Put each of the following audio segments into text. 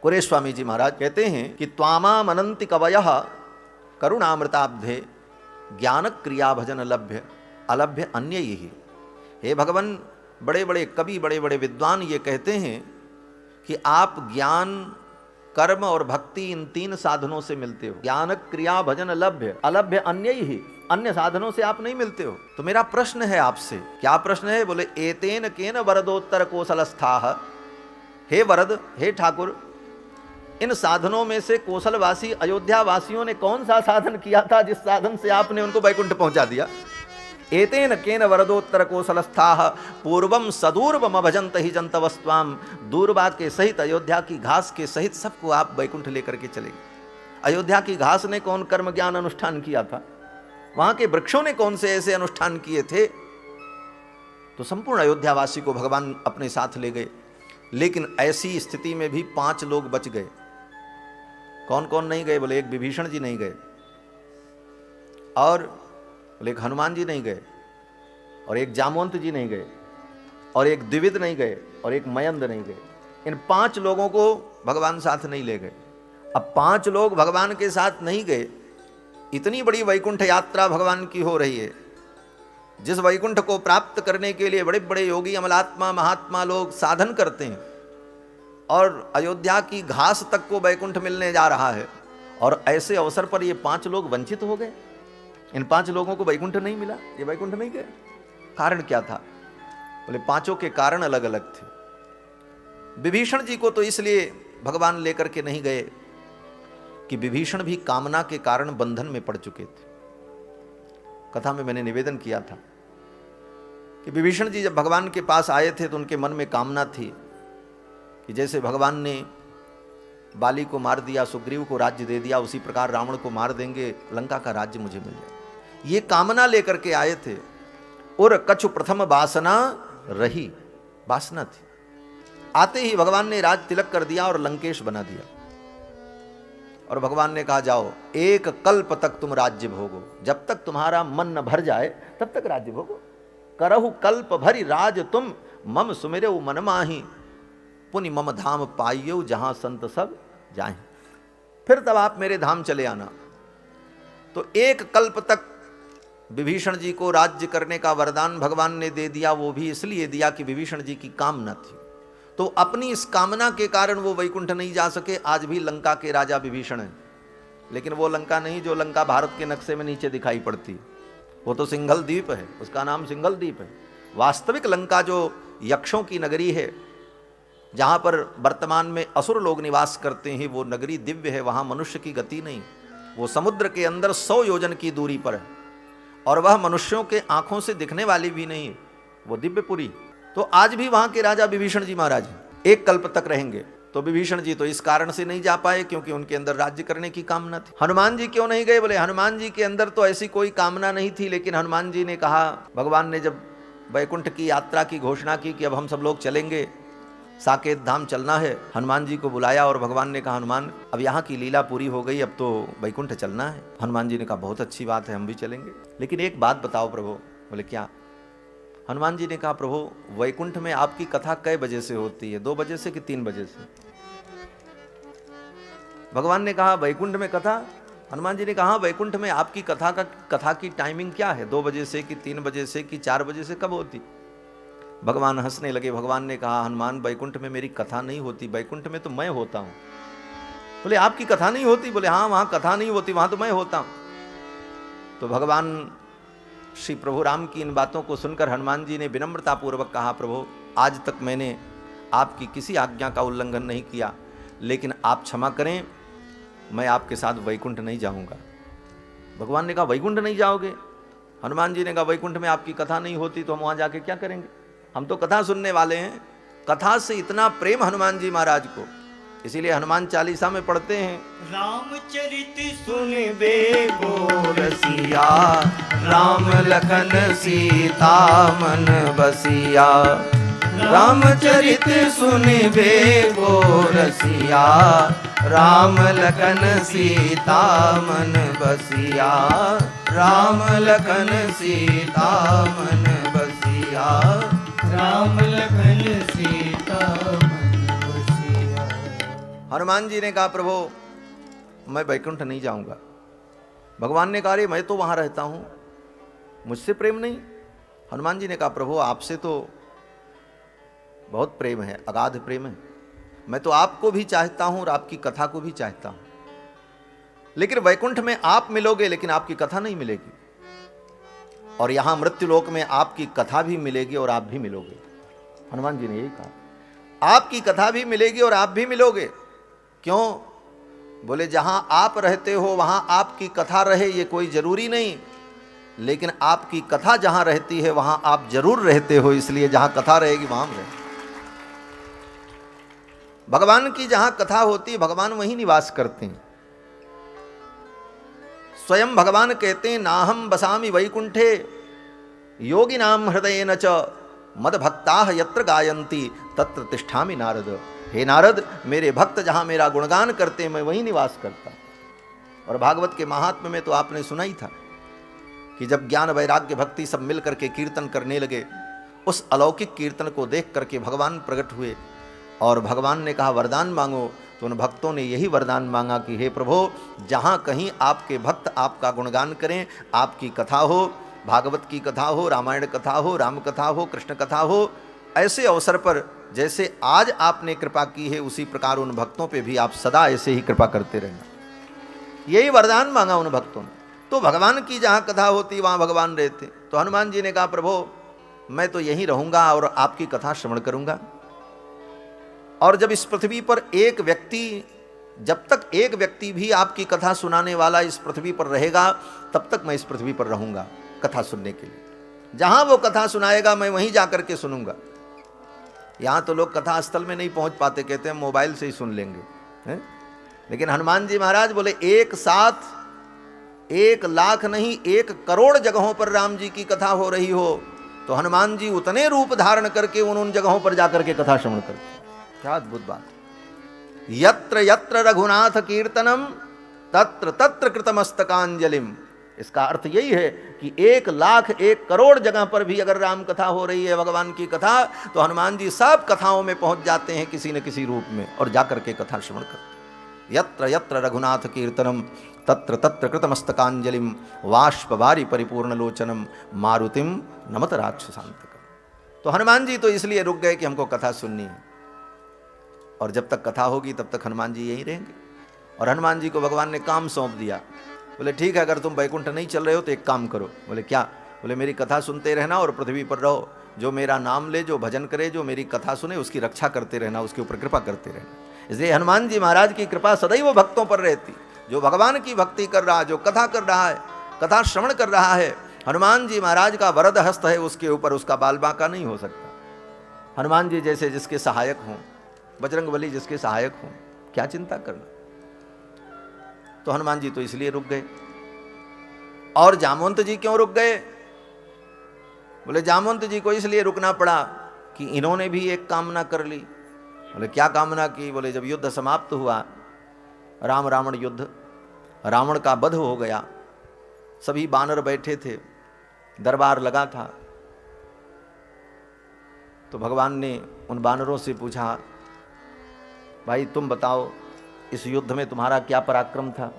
पूरे स्वामी जी महाराज कहते हैं कि त्वामाम अनंति कवयः करुणामृताब्धे ज्ञान क्रिया भजन लभ्य अलभ्य अन्य ही। हे भगवान, बड़े बड़े कवि, बड़े बड़े विद्वान ये कहते हैं कि आप ज्ञान, कर्म और भक्ति इन तीन साधनों से मिलते हो। ज्ञान क्रिया भजन लभ्य अलभ्य अन्य ही, अन्य साधनों से आप नहीं मिलते हो। तो मेरा प्रश्न है आपसे, क्या प्रश्न है? बोले एतेन केन वरदोत्तर कोसलस्थाः। हे वरद, हे ठाकुर, इन साधनों में से कोसलवासी अयोध्या वासियों ने कौन सा साधन किया था जिस साधन से आपने उनको वैकुंठ पहुंचा दिया? एतेन केन वरदोत्तर कोसलस्थाः पूर्वम सदूर्वम भजंत ही जंतवस्त्वाम। दूरबा के सहित, अयोध्या की घास के सहित सबको आप वैकुंठ लेकर के चले गए। अयोध्या की घास ने कौन कर्म ज्ञान अनुष्ठान किया था? वहां के वृक्षों ने कौन से ऐसे अनुष्ठान किए थे? तो संपूर्ण अयोध्यावासी को भगवान अपने साथ ले गए। लेकिन ऐसी स्थिति में भी 5 लोग बच गए। कौन कौन नहीं गए? बोले एक विभीषण जी नहीं गए, और बोले एक हनुमान जी नहीं गए, और एक जामवंत जी नहीं गए, और एक द्विविद नहीं गए, और एक मयंद नहीं गए। इन 5 लोगों को भगवान साथ नहीं ले गए। अब 5 लोग भगवान के साथ नहीं गए। इतनी बड़ी वैकुंठ यात्रा भगवान की हो रही है, जिस वैकुंठ को प्राप्त करने के लिए बड़े बड़े योगी, अमलात्मा, महात्मा लोग साधन करते हैं, और अयोध्या की घास तक को वैकुंठ मिलने जा रहा है, और ऐसे अवसर पर ये 5 लोग वंचित हो गए। इन 5 लोगों को वैकुंठ नहीं मिला, ये वैकुंठ नहीं गए। कारण क्या था? बोले 5 के कारण अलग अलग थे। विभीषण जी को तो इसलिए भगवान लेकर के नहीं गए कि विभीषण भी कामना के कारण बंधन में पड़ चुके थे। कथा में मैंने निवेदन किया था कि विभीषण जी जब भगवान के पास आए थे तो उनके मन में कामना थी कि जैसे भगवान ने बाली को मार दिया, सुग्रीव को राज्य दे दिया, उसी प्रकार रावण को मार देंगे, लंका का राज्य मुझे मिल जाए। ये कामना लेकर के आए थे। और कछु प्रथम वासना रही, वासना थी। आते ही भगवान ने राज तिलक कर दिया और लंकेश बना दिया, और भगवान ने कहा जाओ 1 कल्प तक तुम राज्य भोगो, जब तक तुम्हारा मन न भर जाए तब तक राज्य भोगो। करहु कल्प भरी राज तुम, मम सुमिरऊ मन माही, पुनि मम धाम पाइयो जहां संत सब जाएं। फिर तब आप मेरे धाम चले आना। तो 1 कल्प तक विभीषण जी को राज्य करने का वरदान भगवान ने दे दिया। वो भी इसलिए दिया कि विभीषण जी की कामना थी। तो अपनी इस कामना के कारण वो वैकुंठ नहीं जा सके। आज भी लंका के राजा विभीषण हैं, लेकिन वो लंका नहीं जो लंका भारत के नक्शे में नीचे दिखाई पड़ती। वो तो सिंघल द्वीप है, उसका नाम सिंघल द्वीप है। वास्तविक लंका जो यक्षों की नगरी है, जहाँ पर वर्तमान में असुर लोग निवास करते हैं, वो नगरी दिव्य है। वहाँ मनुष्य की गति नहीं। वो समुद्र के अंदर 100 योजन की दूरी पर है, और वह मनुष्यों के आंखों से दिखने वाली भी नहीं है, वो दिव्यपुरी। तो आज भी वहां के राजा विभीषण जी महाराज 1 कल्प तक रहेंगे। तो विभीषण जी तो इस कारण से नहीं जा पाए क्योंकि उनके अंदर राज्य करने की कामना थी। हनुमान जी क्यों नहीं गए? बोले हनुमान जी के अंदर तो ऐसी कोई कामना नहीं थी, लेकिन हनुमान जी ने कहा, भगवान ने जब वैकुंठ की यात्रा की घोषणा की कि अब हम सब लोग चलेंगे, साकेत धाम चलना है, हनुमान जी को बुलाया और भगवान ने कहा, हनुमान अब यहाँ की लीला पूरी हो गई, अब तो वैकुंठ चलना है। हनुमान जी ने कहा, बहुत अच्छी बात है, हम भी चलेंगे, लेकिन एक बात बताओ प्रभु। बोले क्या? हनुमान जी ने कहा, प्रभु वैकुंठ में आपकी कथा कै बजे से होती है? 2 बजे से कि 3 बजे से? भगवान ने कहा, वैकुंठ में कथा? हनुमान जी ने कहा, वैकुंठ में आपकी कथा की टाइमिंग क्या है? 2 बजे से कि 3 बजे से कि 4 बजे से, कब होती? भगवान हंसने लगे। भगवान ने कहा, हनुमान वैकुंठ में मेरी कथा नहीं होती, वैकुंठ में तो मैं होता हूं। बोले आपकी कथा नहीं होती? बोले हाँ, वहां कथा नहीं होती, वहां तो मैं होता हूं। तो भगवान श्री प्रभु राम की इन बातों को सुनकर हनुमान जी ने विनम्रता पूर्वक कहा, प्रभु आज तक मैंने आपकी किसी आज्ञा का उल्लंघन नहीं किया, लेकिन आप क्षमा करें, मैं आपके साथ वैकुंठ नहीं जाऊंगा। भगवान ने कहा, वैकुंठ नहीं जाओगे? हनुमान जी ने कहा, वैकुंठ में आपकी कथा नहीं होती तो हम वहां जाके क्या करेंगे? हम तो कथा सुनने वाले हैं। कथा से इतना प्रेम हनुमान जी महाराज को, इसीलिए हनुमान चालीसा में पढ़ते हैं, रामचरित सुनबे को रसिया, राम लखन सीता मन बसिया। रामचरित सुनबे को रसिया, राम लखन सीता मन बसिया। राम लखन सीता मन बसिया। राम लखन सीता मन बसिया। हनुमान जी ने कहा प्रभु मैं वैकुंठ नहीं जाऊंगा। भगवान ने कहा अरे मैं तो वहां रहता हूं, मुझसे प्रेम नहीं। हनुमान जी ने कहा प्रभु आपसे तो बहुत प्रेम है, अगाध प्रेम है, मैं तो आपको भी चाहता हूं और आपकी कथा को भी चाहता हूं, लेकिन वैकुंठ में आप मिलोगे लेकिन आपकी कथा नहीं मिलेगी, और यहां मृत्युलोक में आपकी कथा भी मिलेगी और आप भी मिलोगे। हनुमान जी ने यही कहा आपकी कथा भी मिलेगी और आप भी मिलोगे। क्यों? बोले जहां आप रहते हो वहां आपकी कथा रहे ये कोई जरूरी नहीं, लेकिन आपकी कथा जहां रहती है वहां आप जरूर रहते हो, इसलिए जहां कथा रहेगी वहां रहे। भगवान की जहां कथा होती है भगवान वहीं निवास करते हैं। स्वयं भगवान कहते हैं नाहम बसामि वैकुंठे योगिनाम हृदयेन च मद भक्ताः यत्र गायन्ति तत्र तिष्ठामि नारद। हे नारद, मेरे भक्त जहां मेरा गुणगान करते हैं मैं वहीं निवास करता हूं। और भागवत के महात्म्य में तो आपने सुना ही था कि जब ज्ञान वैराग्य भक्ति सब मिल करके कीर्तन करने लगे, उस अलौकिक कीर्तन को देख करके भगवान प्रकट हुए और भगवान ने कहा वरदान मांगो। तो उन भक्तों ने यही वरदान मांगा कि हे प्रभु जहाँ कहीं आपके भक्त आपका गुणगान करें, आपकी कथा हो, भागवत की कथा हो, रामायण कथा हो, राम कथा हो, कृष्ण कथा हो, ऐसे अवसर पर जैसे आज आपने कृपा की है उसी प्रकार उन भक्तों पे भी आप सदा ऐसे ही कृपा करते रहना। यही वरदान मांगा उन भक्तों ने। तो भगवान की जहाँ कथा होती वहाँ भगवान रहते। तो हनुमान जी ने कहा प्रभु मैं तो यहीं रहूँगा और आपकी कथा श्रवण करूँगा। और जब इस पृथ्वी पर एक व्यक्ति, जब तक एक व्यक्ति भी आपकी कथा सुनाने वाला इस पृथ्वी पर रहेगा तब तक मैं इस पृथ्वी पर रहूँगा कथा सुनने के लिए। जहाँ वो कथा सुनाएगा मैं वहीं जा करके सुनूंगा। यहाँ तो लोग कथा स्थल में नहीं पहुँच पाते, कहते हैं मोबाइल से ही सुन लेंगे, है? लेकिन हनुमान जी महाराज बोले एक साथ 1 लाख नहीं 1 करोड़ जगहों पर राम जी की कथा हो रही हो तो हनुमान जी उतने रूप धारण करके उन जगहों पर जाकर के कथा श्रवण करते। क्या अद्भुत बात। यत्र यत्र रघुनाथ कीर्तनम तत्र तत्र कृतमस्तकांजलिम। इसका अर्थ यही है कि 1 लाख 1 करोड़ जगह पर भी अगर राम कथा हो रही है, भगवान की कथा, तो हनुमान जी सब कथाओं में पहुंच जाते हैं किसी न किसी रूप में और जाकर के कथा श्रवण करते। यत्र यत्र रघुनाथ कीर्तनम तत्र तत्र कृतमस्तकांजलिम वाष्पवारि परिपूर्ण लोचनम मारुतिम नमत राक्षसांतकम। तो हनुमान जी तो इसलिए रुक गए कि हमको कथा सुननी है, और जब तक कथा होगी तब तक हनुमान जी यहीं रहेंगे। और हनुमान जी को भगवान ने काम सौंप दिया। बोले ठीक है अगर तुम वैकुंठ नहीं चल रहे हो तो एक काम करो। बोले क्या? बोले मेरी कथा सुनते रहना और पृथ्वी पर रहो, जो मेरा नाम ले, जो भजन करे, जो मेरी कथा सुने उसकी रक्षा करते रहना, उसके ऊपर कृपा करते रहना। इसलिए हनुमान जी महाराज की कृपा सदैव भक्तों पर रहती। जो भगवान की भक्ति कर रहा है, जो कथा कर रहा है, कथा श्रवण कर रहा है, हनुमान जी महाराज का वरद हस्त है उसके ऊपर, उसका बाल बांका नहीं हो सकता। हनुमान जी जैसे जिसके सहायक हों, बजरंगबली जिसके सहायक हों, क्या चिंता करना। तो हनुमान जी तो इसलिए रुक गए। और जामवंत जी क्यों रुक गए? बोले जामवंत जी को इसलिए रुकना पड़ा कि इन्होंने भी एक कामना कर ली। बोले क्या कामना की? बोले जब युद्ध समाप्त हुआ, राम रावण युद्ध, रावण का वध हो गया, सभी बानर बैठे थे, दरबार लगा था, तो भगवान ने उन बानरों से पूछा भाई तुम बताओ इस युद्ध में तुम्हारा क्या पराक्रम था?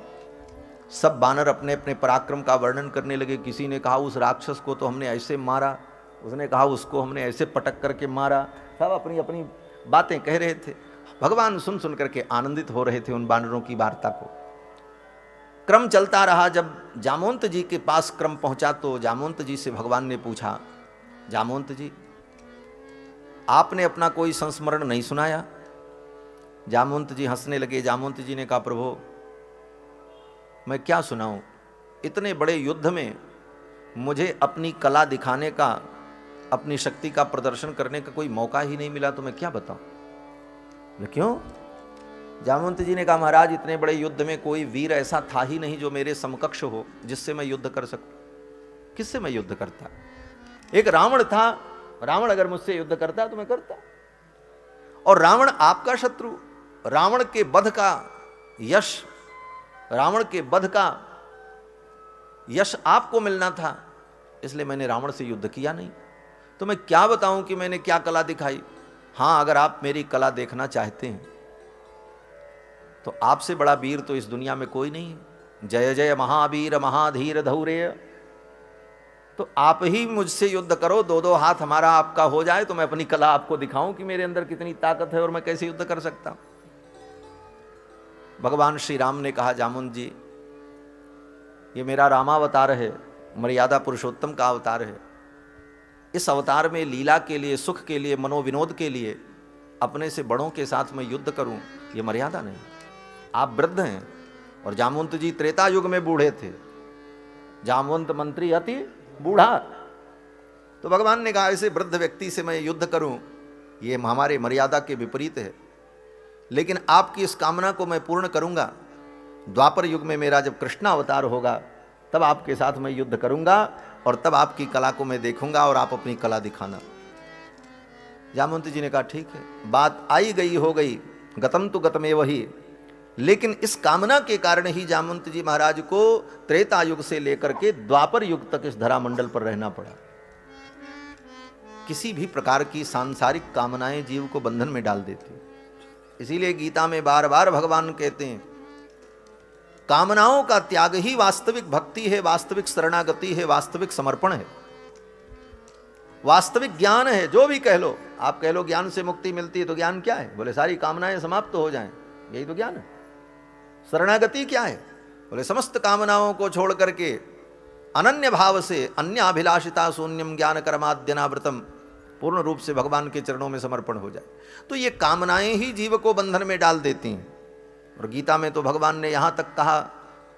सब बानर अपने अपने पराक्रम का वर्णन करने लगे। किसी ने कहा उस राक्षस को तो हमने ऐसे मारा, उसने कहा उसको हमने ऐसे पटक करके मारा, सब अपनी अपनी बातें कह रहे थे। भगवान सुन सुन करके आनंदित हो रहे थे उन बानरों की वार्ता को। क्रम चलता रहा। जब जामवंत जी के पास क्रम पहुंचा तो जामवंत जी से भगवान ने पूछा जामवंत जी आपने अपना कोई संस्मरण नहीं सुनाया? जामवंत जी हंसने लगे। जामवंत जी ने कहा प्रभु मैं क्या सुनाऊं, इतने बड़े युद्ध में मुझे अपनी कला दिखाने का, अपनी शक्ति का प्रदर्शन करने का कोई मौका ही नहीं मिला, तो मैं क्या बताऊं। क्यों? जामवंत जी ने कहा महाराज इतने बड़े युद्ध में कोई वीर ऐसा था ही नहीं जो मेरे समकक्ष हो, जिससे मैं युद्ध कर सकूं। किससे मैं युद्ध करता? एक रावण था, रावण अगर मुझसे युद्ध करता तो मैं करता। और रावण आपका शत्रु, रावण के वध का यश, रावण के वध का यश आपको मिलना था, इसलिए मैंने रावण से युद्ध किया नहीं। तो मैं क्या बताऊं कि मैंने क्या कला दिखाई। हां अगर आप मेरी कला देखना चाहते हैं तो आपसे बड़ा वीर तो इस दुनिया में कोई नहीं है। जय जय महावीर महाधीर धौरेय। तो आप ही मुझसे युद्ध करो, दो दो हाथ हमारा आपका हो जाए तो मैं अपनी कला आपको दिखाऊं कि मेरे अंदर कितनी ताकत है और मैं कैसे युद्ध कर सकता हूं। भगवान श्री राम ने कहा, जामुन जी ये मेरा रामावतार है, मर्यादा पुरुषोत्तम का अवतार है। इस अवतार में लीला के लिए, सुख के लिए, मनोविनोद के लिए अपने से बड़ों के साथ मैं युद्ध करूं, ये मर्यादा नहीं। आप वृद्ध हैं और जामवंत जी त्रेता युग में बूढ़े थे। जामवंत मंत्री अति बूढ़ा। तो भगवान ने कहा ऐसे वृद्ध व्यक्ति से मैं युद्ध करूं, ये हमारे मर्यादा के विपरीत है। लेकिन आपकी इस कामना को मैं पूर्ण करूंगा। द्वापर युग में मेरा जब कृष्ण अवतार होगा तब आपके साथ मैं युद्ध करूंगा और तब आपकी कला को मैं देखूंगा और आप अपनी कला दिखाना। जामवंत जी ने कहा ठीक है, बात आई गई हो गई, गतम तो गतमेव ही। लेकिन इस कामना के कारण ही जामवंत जी महाराज को त्रेता युग से लेकर के द्वापर युग तक इस धरामंडल पर रहना पड़ा। किसी भी प्रकार की सांसारिक कामनाएं जीव को बंधन में डाल देती। इसीलिए गीता में बार बार भगवान कहते हैं कामनाओं का त्याग ही वास्तविक भक्ति है, वास्तविक शरणागति है, वास्तविक समर्पण है, वास्तविक ज्ञान है। जो भी कह लो, आप कह लो ज्ञान से मुक्ति मिलती है तो ज्ञान क्या है? बोले सारी कामनाएं समाप्त हो जाएं, यही तो ज्ञान है। शरणागति क्या है? बोले समस्त कामनाओं को छोड़ करके अनन्य भाव से अन्य अभिलाषिता शून्यम ज्ञान कर्माद्यनावृतम, पूर्ण रूप से भगवान के चरणों में समर्पण हो जाए। तो ये कामनाएं ही जीव को बंधन में डाल देती हैं। और गीता में तो भगवान ने यहाँ तक कहा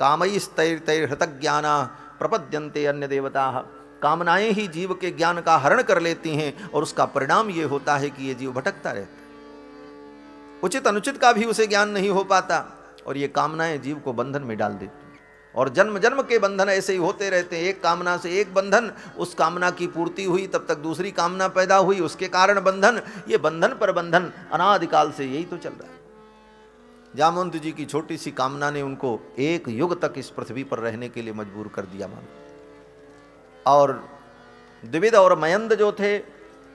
कामैस्तैर्तैर्हृतज्ञाना प्रपद्यन्ते अन्य देवता। कामनाएं ही जीव के ज्ञान का हरण कर लेती हैं और उसका परिणाम ये होता है कि ये जीव भटकता रहता है। उचित अनुचित का भी उसे ज्ञान नहीं हो पाता और ये कामनाएं जीव को बंधन में डाल देती हैं। और जन्म जन्म के बंधन ऐसे ही होते रहते हैं। एक कामना से एक बंधन, उस कामना की पूर्ति हुई तब तक दूसरी कामना पैदा हुई, उसके कारण बंधन। ये बंधन पर बंधन अनादिकाल से यही तो चल रहा है। जामवंत जी की छोटी सी कामना ने उनको एक युग तक इस पृथ्वी पर रहने के लिए मजबूर कर दिया मानो। और द्विविद और मयंद जो थे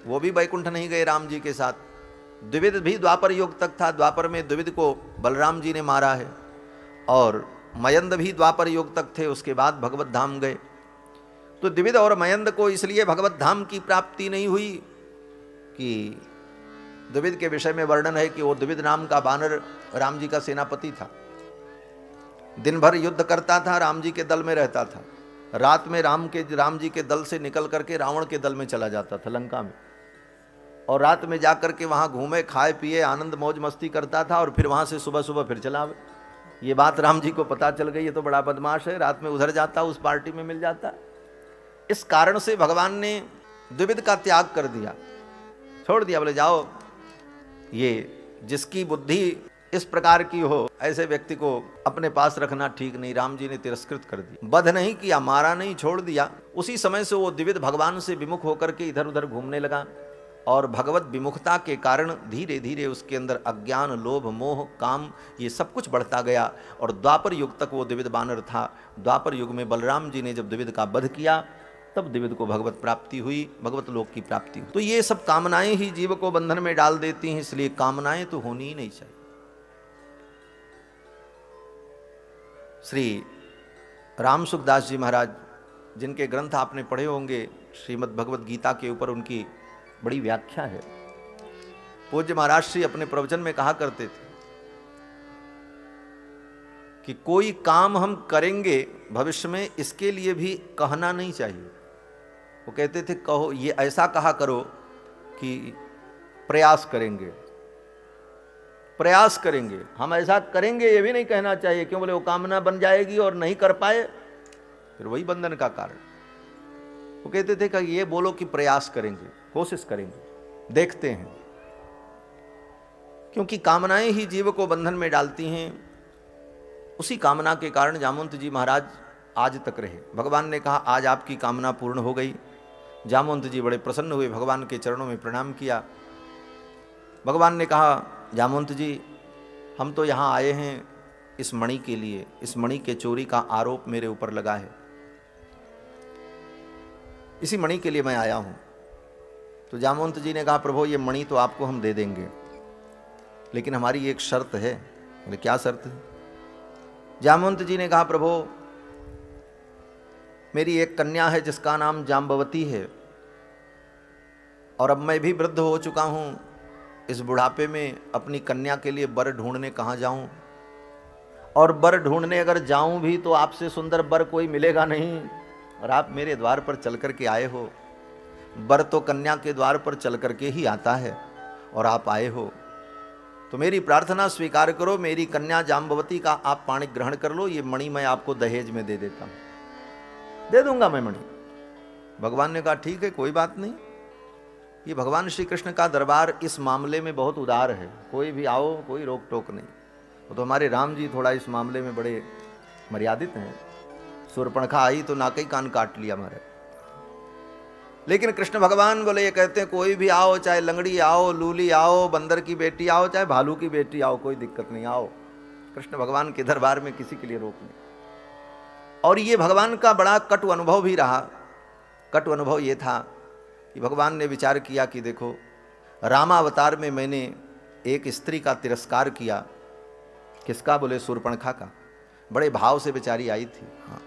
वो भी वैकुंठ नहीं गए राम जी के साथ। द्विविद भी द्वापर युग तक था। द्वापर में द्विविद को बलराम जी ने मारा है और मयंद भी द्वापर युग तक थे, उसके बाद भगवत धाम गए। तो द्विविद और मयंद को इसलिए भगवत धाम की प्राप्ति नहीं हुई कि द्विविद के विषय में वर्णन है कि वो द्विविद नाम का बानर राम जी का सेनापति था। दिन भर युद्ध करता था, राम जी के दल में रहता था। रात में राम जी के दल से निकल करके रावण के दल में चला जाता था लंका में, और रात में जाकर के वहाँ घूमे, खाए पिए, आनंद मौज मस्ती करता था और फिर वहाँ से सुबह सुबह फिर चला आवे। ये बात राम जी को पता चल गई, ये तो बड़ा बदमाश है, रात में उधर जाता, उस पार्टी में मिल जाता। इस कारण से भगवान ने द्विविद का त्याग कर दिया, छोड़ दिया। बोले जाओ, ये जिसकी बुद्धि इस प्रकार की हो ऐसे व्यक्ति को अपने पास रखना ठीक नहीं। राम जी ने तिरस्कृत कर दिया, वध नहीं किया, मारा नहीं, छोड़ दिया। उसी समय से वो द्विविद भगवान से विमुख होकर के इधर उधर घूमने लगा और भगवत विमुखता के कारण धीरे धीरे उसके अंदर अज्ञान, लोभ, मोह, काम ये सब कुछ बढ़ता गया। और द्वापर युग तक वो द्विविद बानर था। द्वापर युग में बलराम जी ने जब द्विविद का वध किया तब द्विविद को भगवत प्राप्ति हुई, भगवत लोक की प्राप्ति हुई। तो ये सब कामनाएं ही जीव को बंधन में डाल देती हैं, इसलिए कामनाएं तो होनी ही नहीं चाहिए। श्री राम सुखदास जी महाराज, जिनके ग्रंथ आपने पढ़े होंगे, श्रीमद् भगवत गीता के ऊपर उनकी बड़ी व्याख्या है। पूज्य महाराज श्री अपने प्रवचन में कहा करते थे कि कोई काम हम करेंगे भविष्य में, इसके लिए भी कहना नहीं चाहिए। वो कहते थे कहो, ये ऐसा कहा करो कि प्रयास करेंगे, प्रयास करेंगे, हम ऐसा करेंगे, ये भी नहीं कहना चाहिए। क्यों? बोले वो कामना बन जाएगी और नहीं कर पाए फिर वही बंधन का कारण। वो कहते थे कि ये बोलो कि प्रयास करेंगे, कोशिश करेंगे, देखते हैं। क्योंकि कामनाएं ही जीव को बंधन में डालती हैं। उसी कामना के कारण जामवंत जी महाराज आज तक रहे। भगवान ने कहा आज आपकी कामना पूर्ण हो गई। जामवंत जी बड़े प्रसन्न हुए, भगवान के चरणों में प्रणाम किया। भगवान ने कहा जामवंत जी, हम तो यहाँ आए हैं इस मणि के लिए, इस मणि के चोरी का आरोप मेरे ऊपर लगा है, इसी मणि के लिए मैं आया हूँ। तो जामवंत जी ने कहा प्रभु ये मणि तो आपको हम दे देंगे, लेकिन हमारी एक शर्त है बोले क्या शर्त है? जामवंत जी ने कहा प्रभु मेरी एक कन्या है जिसका नाम जाम्बवती है, और अब मैं भी वृद्ध हो चुका हूँ, इस बुढ़ापे में अपनी कन्या के लिए वर ढूंढने कहाँ जाऊँ? और वर ढूंढने अगर जाऊँ भी तो आपसे सुंदर वर कोई मिलेगा नहीं, और आप मेरे द्वार पर चल कर के आए हो। वर तो कन्या के द्वार पर चल कर के ही आता है, और आप आए हो तो मेरी प्रार्थना स्वीकार करो, मेरी कन्या जाम्बवती का आप पाणी ग्रहण कर लो, ये मणि मैं आपको दहेज में दे देता हूँ, दे दूंगा मैं मणि। भगवान ने कहा ठीक है कोई बात नहीं। ये भगवान श्री कृष्ण का दरबार इस मामले में बहुत उदार है, कोई भी आओ कोई रोक टोक नहीं। वो तो हमारे राम जी थोड़ा इस मामले में बड़े मर्यादित हैं। शूर्पणखा आई तो नाकई कान काट लिया हमारे, लेकिन कृष्ण भगवान बोले, ये कहते हैं कोई भी आओ, चाहे लंगड़ी आओ, लूली आओ, बंदर की बेटी आओ, चाहे भालू की बेटी आओ, कोई दिक्कत नहीं, आओ। कृष्ण भगवान के दरबार में किसी के लिए रोक नहीं। और ये भगवान का बड़ा कटु अनुभव भी रहा। कटु अनुभव ये था कि भगवान ने विचार किया कि देखो रामावतार में मैंने एक स्त्री का तिरस्कार किया। किसका? बोले शूर्पणखा का। बड़े भाव से बेचारी आई थी। हाँ,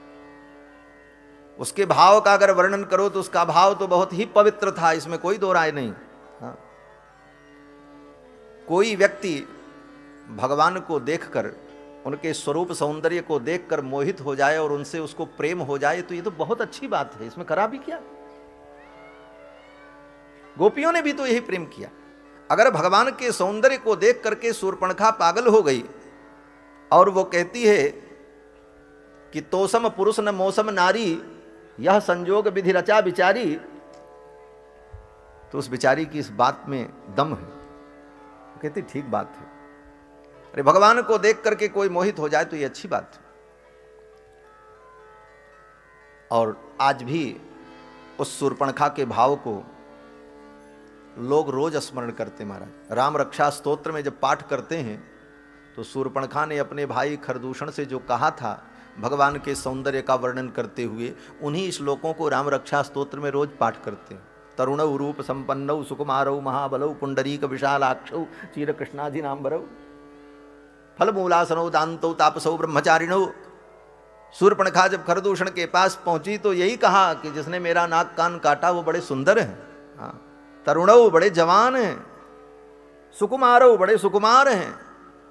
उसके भाव का अगर वर्णन करो तो उसका भाव तो बहुत ही पवित्र था, इसमें कोई दो राय नहीं। हाँ, कोई व्यक्ति भगवान को देखकर, उनके स्वरूप सौंदर्य को देखकर मोहित हो जाए और उनसे उसको प्रेम हो जाए तो ये तो बहुत अच्छी बात है, इसमें खराब ही क्या। गोपियों ने भी तो यही प्रेम किया। अगर भगवान के सौंदर्य को देख करके शूर्पणखा पागल हो गई और वो कहती है कि तोसम पुरुष न मौसम नारी, यह संजोग विधि रचा बिचारी, तो उस बिचारी की इस बात में दम है। कहती ठीक बात है, अरे भगवान को देख करके कोई मोहित हो जाए तो ये अच्छी बात है। और आज भी उस शूर्पणखा के भाव को लोग रोज स्मरण करते। महाराज राम रक्षा स्तोत्र में जब पाठ करते हैं तो शूर्पणखा ने अपने भाई खरदूषण से जो कहा था भगवान के सौंदर्य का वर्णन करते हुए, उन्हीं श्लोकों को राम रक्षा स्तोत्र में रोज पाठ करते हैं। तरुणौ रूप संपन्नौ सुकुमारौ महाबलौ पुंडरीक विशालाक्षौ चीर कृष्णाधिनाम्बरौ फलमूलासनौ दान्तौ तापसौ ब्रह्मचारिणौ। शूर्पणखा जब खरदूषण के पास पहुंची तो यही कहा कि जिसने मेरा नाक कान काटा वो बड़े सुंदर हैं। हाँ, तरुणौ बड़े जवान हैं, सुकुमारौ बड़े सुकुमार हैं।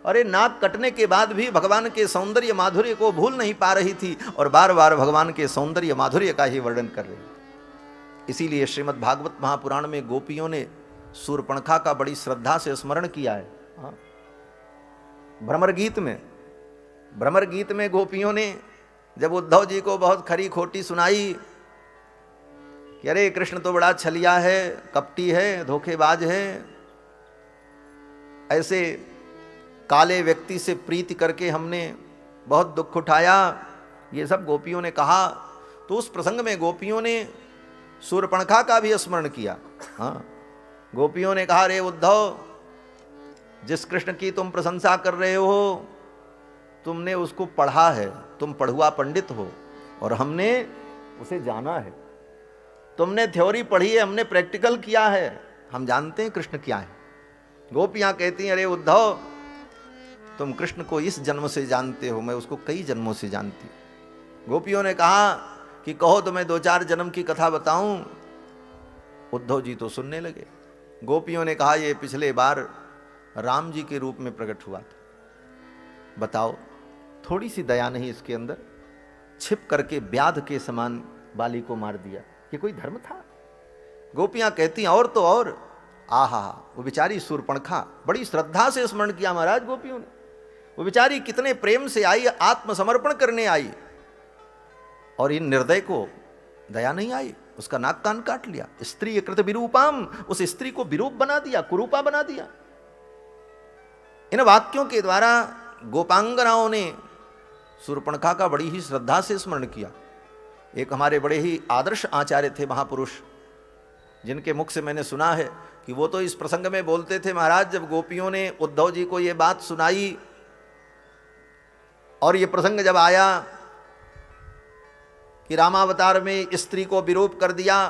अरे नाक कटने के बाद भी भगवान के सौंदर्य माधुर्य को भूल नहीं पा रही थी और बार बार भगवान के सौंदर्य माधुर्य का ही वर्णन कर रही थी। इसीलिए श्रीमद् भागवत महापुराण में गोपियों ने शूर्पणखा का बड़ी श्रद्धा से स्मरण किया है। हाँ, भ्रमर गीत में गोपियों ने जब उद्धव जी को बहुत खरी खोटी सुनाई कि अरे कृष्ण तो बड़ा छलिया है, कपटी है, धोखेबाज है, ऐसे काले व्यक्ति से प्रीति करके हमने बहुत दुख उठाया, ये सब गोपियों ने कहा। तो उस प्रसंग में गोपियों ने शूर्पणखा का भी स्मरण किया। हाँ, गोपियों ने कहा रे उद्धव, जिस कृष्ण की तुम प्रशंसा कर रहे हो तुमने उसको पढ़ा है, तुम पढ़ुआ पंडित हो, और हमने उसे जाना है। तुमने थ्योरी पढ़ी है, हमने प्रैक्टिकल किया है, हम जानते हैं कृष्ण क्या है। गोपियां कहती हैं अरे उद्धव, तुम कृष्ण को इस जन्म से जानते हो, मैं उसको कई जन्मों से जानती हूं। गोपियों ने कहा कि कहो तो मैं 2-4 जन्म की कथा बताऊं। उद्धव जी तो सुनने लगे। गोपियों ने कहा ये पिछले बार राम जी के रूप में प्रकट हुआ था, बताओ थोड़ी सी दया नहीं इसके अंदर? छिप करके व्याध के समान बाली को मार दिया, ये कोई धर्म था? गोपियां कहती और तो और, आहा, वो बेचारी शूर्पणखा बड़ी श्रद्धा से स्मरण किया महाराज गोपियों ने। वो बेचारी कितने प्रेम से आई, आत्मसमर्पण करने आई, और इन निर्दय को दया नहीं आई, उसका नाक कान काट लिया। स्त्री कृत विरूपाम, उस स्त्री को विरूप बना दिया, कुरूपा बना दिया। इन वाक्यों के द्वारा गोपांगनाओं ने शूर्पणखा का बड़ी ही श्रद्धा से स्मरण किया। एक हमारे बड़े ही आदर्श आचार्य थे महापुरुष, जिनके मुख से मैंने सुना है कि वो तो इस प्रसंग में बोलते थे, महाराज जब गोपियों ने उद्धव जी को ये बात सुनाई और ये प्रसंग जब आया कि रामावतार में स्त्री को विरूप कर दिया,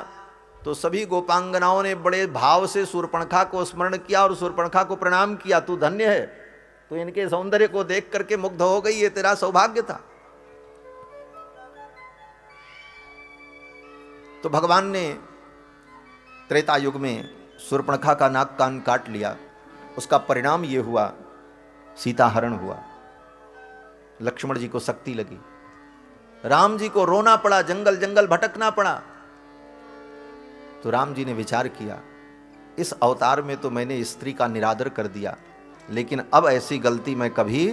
तो सभी गोपांगनाओं ने बड़े भाव से शूर्पणखा को स्मरण किया और शूर्पणखा को प्रणाम किया, तू धन्य है, तो इनके सौंदर्य को देख करके मुग्ध हो गई, ये तेरा सौभाग्य था। तो भगवान ने त्रेता युग में शूर्पणखा का नाक कान काट लिया। उसका परिणाम ये हुआ, सीता हरण हुआ। लक्ष्मण जी को शक्ति लगी, राम जी को रोना पड़ा, जंगल जंगल भटकना पड़ा। तो राम जी ने विचार किया, इस अवतार में तो मैंने स्त्री का निरादर कर दिया, लेकिन अब ऐसी गलती मैं कभी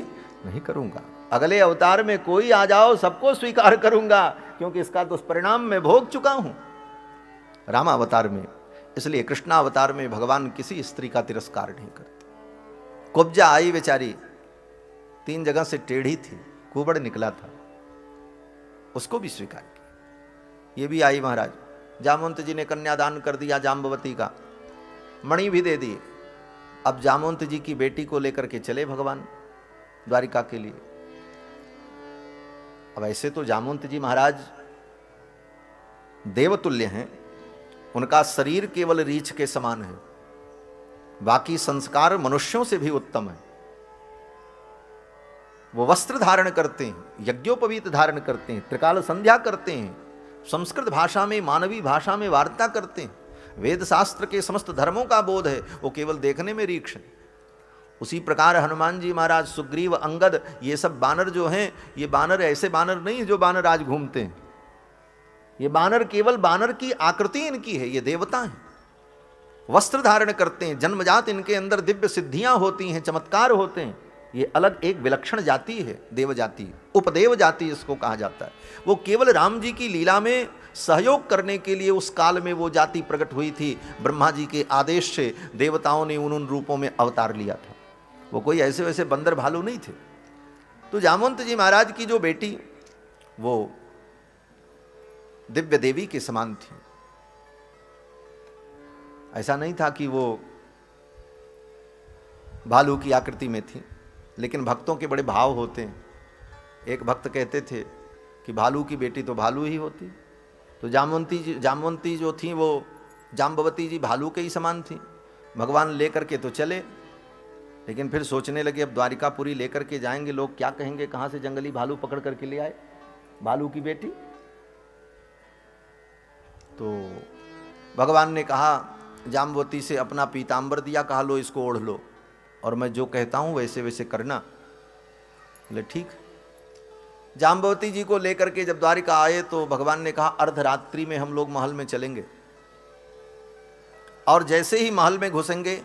नहीं करूंगा। अगले अवतार में कोई आ जाओ, सबको स्वीकार करूंगा, क्योंकि इसका दुष्परिणाम मैं भोग चुका हूं राम अवतार में। इसलिए कृष्णा अवतार में भगवान किसी स्त्री का तिरस्कार नहीं करते। कुब्जा आई बेचारी, 3 जगह से टेढ़ी थी, कुबड़ निकला था, उसको भी स्वीकार किया। ये भी आई महाराज। जामवंत जी ने कन्यादान कर दिया जाम्बवती का, मणि भी दे दी। अब जामवंत जी की बेटी को लेकर के चले भगवान द्वारिका के लिए। अब ऐसे तो जामवंत जी महाराज देवतुल्य हैं, उनका शरीर केवल रीछ के समान है, बाकी संस्कार मनुष्यों से भी उत्तम है। वो वस्त्र धारण करते हैं, यज्ञोपवीत धारण करते हैं, त्रिकाल संध्या करते हैं, संस्कृत भाषा में, मानवी भाषा में वार्ता करते हैं, वेद शास्त्र के समस्त धर्मों का बोध है, वो केवल देखने में रीक्ष है। उसी प्रकार हनुमान जी महाराज, सुग्रीव, अंगद, ये सब बानर जो हैं, ये बानर ऐसे बानर नहीं जो बानर आज घूमते हैं। ये बानर केवल बानर की आकृति इनकी है, ये देवता हैं, वस्त्र धारण करते हैं, जन्मजात इनके अंदर दिव्य सिद्धियां होती हैं, चमत्कार होते हैं। ये अलग एक विलक्षण जाति है, देव जाति, उपदेव जाति इसको कहा जाता है। वो केवल राम जी की लीला में सहयोग करने के लिए उस काल में वो जाति प्रकट हुई थी। ब्रह्मा जी के आदेश से देवताओं ने उन रूपों में अवतार लिया था। वो कोई ऐसे वैसे बंदर भालू नहीं थे। तो जामवंत जी महाराज की जो बेटी, वो दिव्य देवी के समान थी। ऐसा नहीं था कि वो भालू की आकृति में थी, लेकिन भक्तों के बड़े भाव होते हैं। एक भक्त कहते थे कि भालू की बेटी तो भालू ही होती। तो जामवंती जो थी, वो जाम्बवती जी भालू के ही समान थी। भगवान लेकर के तो चले, लेकिन फिर सोचने लगे अब द्वारिकापुरी लेकर के जाएंगे, लोग क्या कहेंगे, कहाँ से जंगली भालू पकड़ करके ले आए भालू की बेटी। तो भगवान ने कहा जाम्बवती से, अपना पीताम्बर दिया, कहा लो इसको ओढ़ लो, और मैं जो कहता हूं वैसे वैसे करना। बोले ठीक। जाम्बवती जी को लेकर के जब द्वारिका आए तो भगवान ने कहा अर्धरात्रि में हम लोग महल में चलेंगे, और जैसे ही महल में घुसेंगे,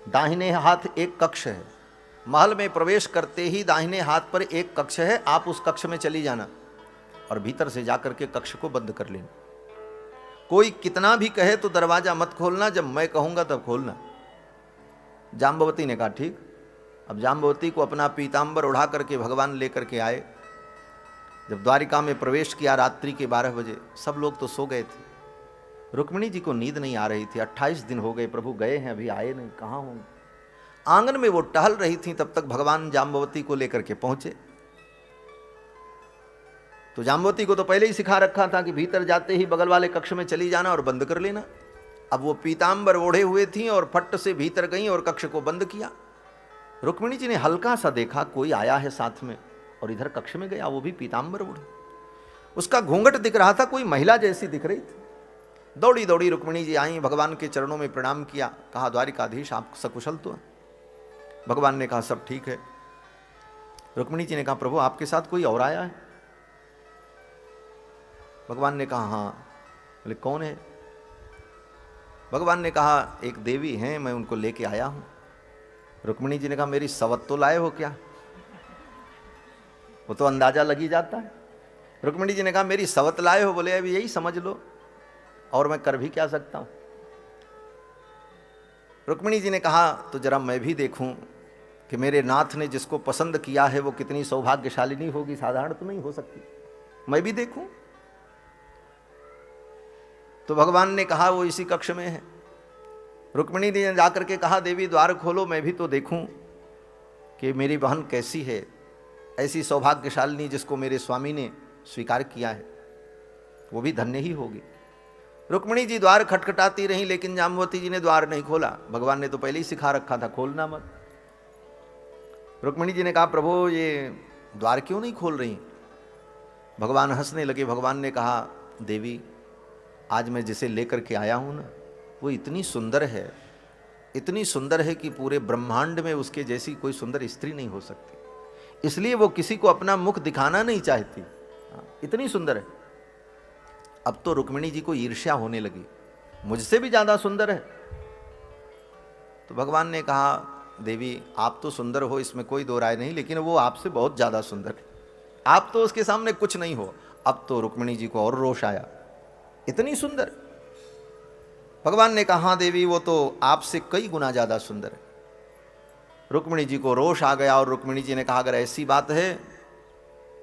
दाहिने हाथ एक कक्ष है, महल में प्रवेश करते ही दाहिने हाथ पर एक कक्ष है, आप उस कक्ष में चली जाना और भीतर से जाकर के कक्ष को बंद कर लेना। कोई कितना भी कहे तो दरवाजा मत खोलना, जब मैं कहूंगा तब खोलना। जाम्बवती ने कहा ठीक। अब जाम्बवती को अपना पीताम्बर उड़ा करके भगवान लेकर के आए। जब द्वारिका में प्रवेश किया रात्रि के 12 बजे, सब लोग तो सो गए थे। रुक्मिणी जी को नींद नहीं आ रही थी। 28 दिन हो गए प्रभु गए हैं, अभी आए नहीं, कहाँ होंगे। आंगन में वो टहल रही थी, तब तक भगवान जाम्बवती को लेकर के पहुंचे। तो जाम्बवती को तो पहले ही सिखा रखा था कि भीतर जाते ही बगल वाले कक्ष में चली जाना और बंद कर लेना। अब वो पीताम्बर ओढ़े हुए थी और फट से भीतर गई और कक्ष को बंद किया। रुक्मिणी जी ने हल्का सा देखा कोई आया है साथ में, और इधर कक्ष में गया, वो भी पीताम्बर ओढ़े। उसका घूंघट दिख रहा था, कोई महिला जैसी दिख रही थी। दौड़ी दौड़ी रुक्मिणी जी आई, भगवान के चरणों में प्रणाम किया, कहा द्वारिकाधीश आप सकुशल तो हैं? भगवान ने कहा सब ठीक है। रुक्मिणी जी ने कहा प्रभु आपके साथ कोई और आया है? भगवान ने कहा हाँ। बोले कौन है? भगवान ने कहा एक देवी हैं, मैं उनको लेके आया हूं। रुक्मिणी जी ने कहा मेरी सवत तो लाए हो क्या? वो तो अंदाजा लगी जाता है। रुक्मिणी जी ने कहा मेरी सवत लाए हो? बोले अभी यही समझ लो, और मैं कर भी क्या सकता हूं। रुक्मिणी जी ने कहा तो जरा मैं भी देखूं कि मेरे नाथ ने जिसको पसंद किया है वो कितनी सौभाग्यशालिनी होगी, साधारण तो नहीं हो सकती, मैं भी देखूं। तो भगवान ने कहा वो इसी कक्ष में है। रुक्मिणी जी ने जाकर के कहा देवी द्वार खोलो, मैं भी तो देखूं कि मेरी बहन कैसी है, ऐसी सौभाग्यशालिनी जिसको मेरे स्वामी ने स्वीकार किया है, वो भी धन्य ही होगी। रुक्मिणी जी द्वार खटखटाती रहीं, लेकिन जाम्बवती जी ने द्वार नहीं खोला। भगवान ने तो पहले ही सिखा रखा था खोलना मत। रुक्मिणी जी ने कहा प्रभु ये द्वार क्यों नहीं खोल रही? भगवान हंसने लगे। भगवान ने कहा देवी, आज मैं जिसे लेकर के आया हूं ना, वो इतनी सुंदर है, इतनी सुंदर है कि पूरे ब्रह्मांड में उसके जैसी कोई सुंदर स्त्री नहीं हो सकती, इसलिए वो किसी को अपना मुख दिखाना नहीं चाहती, इतनी सुंदर है। अब तो रुक्मिणी जी को ईर्ष्या होने लगी, मुझसे भी ज्यादा सुंदर है। तो भगवान ने कहा देवी आप तो सुंदर हो, इसमें कोई दो राय नहीं, लेकिन वो आपसे बहुत ज्यादा सुंदर है, आप तो उसके सामने कुछ नहीं हो। अब तो रुक्मिणी जी को और रोष आया, इतनी सुंदर। भगवान ने कहा हाँ देवी वो तो आपसे कई गुना ज्यादा सुंदर है। रुक्मिणी जी को रोष आ गया और रुक्मिणी जी ने कहा अगर ऐसी बात है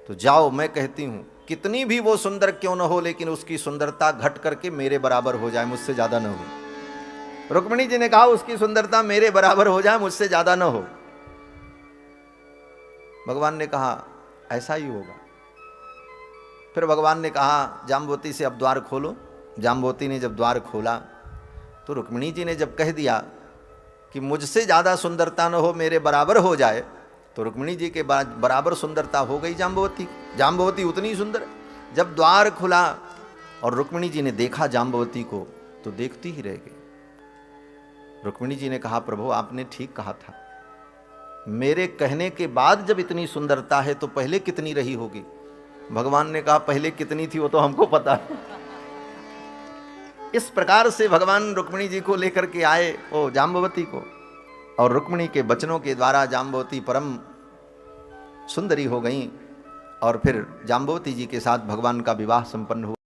तो जाओ, मैं कहती हूं कितनी भी वो सुंदर क्यों न हो, लेकिन उसकी सुंदरता घट करके मेरे बराबर हो जाए, मुझसे ज्यादा न हो। रुक्मिणी जी ने कहा उसकी सुंदरता मेरे बराबर हो जाए, मुझसे ज्यादा न हो। भगवान ने कहा ऐसा ही होगा। फिर भगवान ने कहा जाम्बवती से अब द्वार खोलो। जाम्बवती ने जब द्वार खोला तो रुक्मिणी जी ने जब कह दिया कि मुझसे ज्यादा सुंदरता न हो, मेरे बराबर हो जाए, तो रुक्मिणी जी के बराबर सुंदरता हो गई जाम्बवती। जाम्बवती उतनी सुंदर। जब द्वार खुला और रुक्मिणी जी ने देखा जाम्बवती को तो देखती ही रह गई। रुक्मिणी जी ने कहा प्रभु आपने ठीक कहा था, मेरे कहने के बाद जब इतनी सुंदरता है तो पहले कितनी रही होगी? भगवान ने कहा पहले कितनी थी वो तो हमको पता है। इस प्रकार से भगवान रुक्मिणी जी को लेकर के आए ओ जाम्बवती को, और रुक्मिणी के वचनों के द्वारा जाम्बवती परम सुंदरी हो गई, और फिर जाम्बवती जी के साथ भगवान का विवाह संपन्न हुआ।